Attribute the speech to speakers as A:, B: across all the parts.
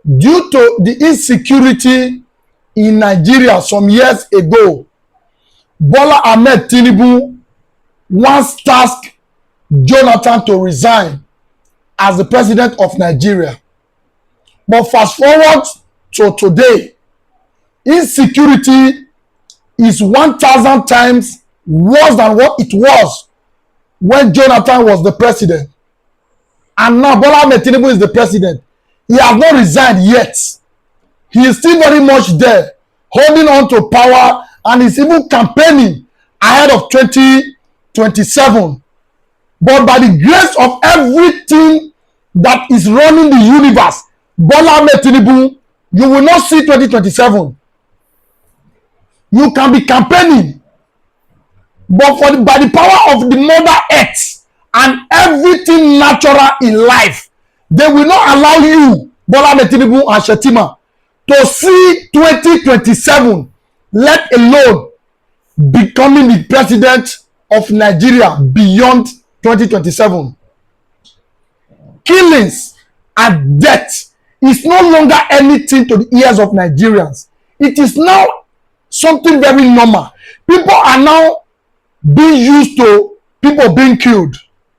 A: due to the insecurity in Nigeria some years ago, Bola Ahmed Tinubu once tasked Jonathan to resign as the president of Nigeria. But fast forward to today, insecurity is 1,000 times worse than what it was when Jonathan was the president. And now Bola Ahmed Tinubu is the president. He has not resigned yet. He is still very much there, holding on to power, and is even campaigning ahead of 2027. But by the grace of everything that is running the universe, Bola Ahmed Tinubu, you will not see 2027. You can be campaigning, but by the power of the Mother Earth and everything natural in life, they will not allow you, Bola Ahmed Tinubu and Shettima, to see 2027, let alone becoming the president of Nigeria beyond 2027. Killings and death is no longer anything to the ears of Nigerians. It is now something very normal. People are now being used to people being killed.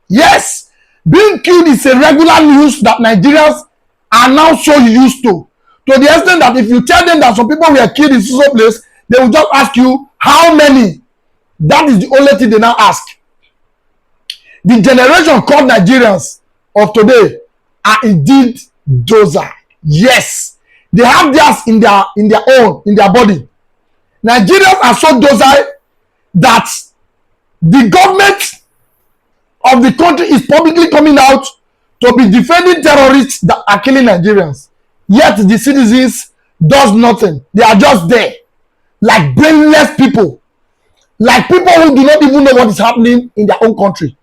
A: Yes, being killed is a regular news that Nigerians are now so used to the extent that if you tell them that some people were killed in some place, they will just ask you how many. That is the only thing they now ask. The generation called Nigerians of today are indeed dozer. Yes, they have theirs in their body. Nigerians are so docile that the government of the country is publicly coming out to be defending terrorists that are killing Nigerians. Yet the citizens does nothing. They are just there, like brainless people, like people who do not even know what is happening in their own country.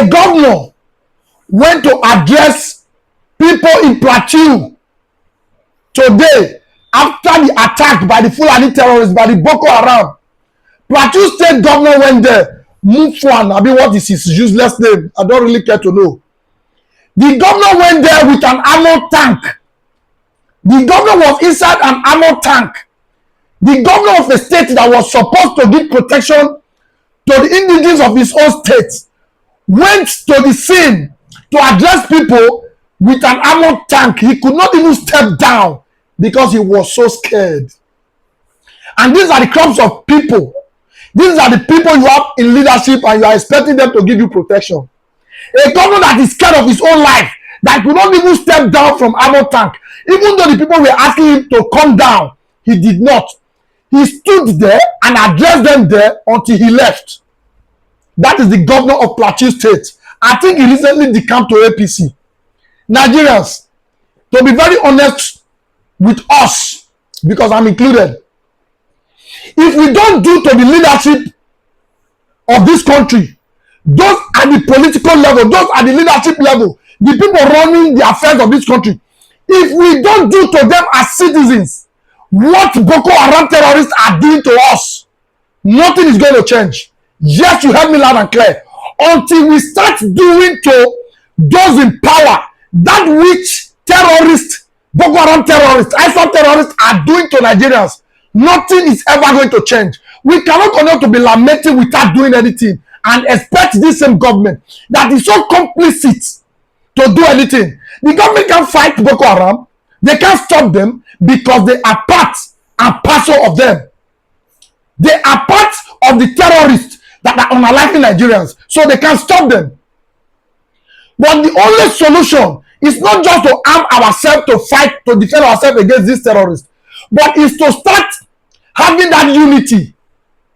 A: A governor went to address people in Plateau today after the attack by the Fulani terrorists, by the Boko Haram. Plateau State governor went there. Mufwan, I mean, what is his useless name? I don't really care to know. The governor went there with an armored tank. The governor was inside an armored tank. The governor of a state that was supposed to give protection to the indigenes of his own state went to the scene to address people with an armored tank. He could not even step down because he was so scared. And these are the crops of people. These are the people you have in leadership, and you are expecting them to give you protection. A governor that is scared of his own life, that could not even step down from armored tank. Even though the people were asking him to come down, he did not. He stood there and addressed them there until he left. That is the governor of Plateau State. I think he recently decamped to APC. Nigerians, to be very honest with us, because I'm included, if we don't do to the leadership of this country, those at the political level, those at the leadership level, the people running the affairs of this country, if we don't do to them as citizens what Boko Haram terrorists are doing to us, nothing is going to change. Yes, you heard me loud and clear. Until we start doing to those in power that which terrorists, Boko Haram terrorists, ISWAP terrorists are doing to Nigerians, nothing is ever going to change. We cannot continue to be lamenting without doing anything and expect this same government that is so complicit to do anything. The government can fight Boko Haram. They can't stop them because they are part and parcel of them. They are part of the terrorists that are unaliving Nigerians, so they can't stop them. But the only solution is not just to arm ourselves to fight, to defend ourselves against these terrorists, but is to start having that unity,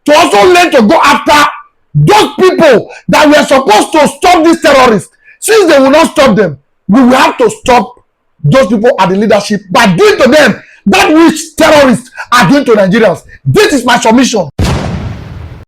A: to also learn to go after those people that were supposed to stop these terrorists. Since they will not stop them, we will have to stop those people at the leadership by doing to them that which terrorists are doing to Nigerians. This is my submission.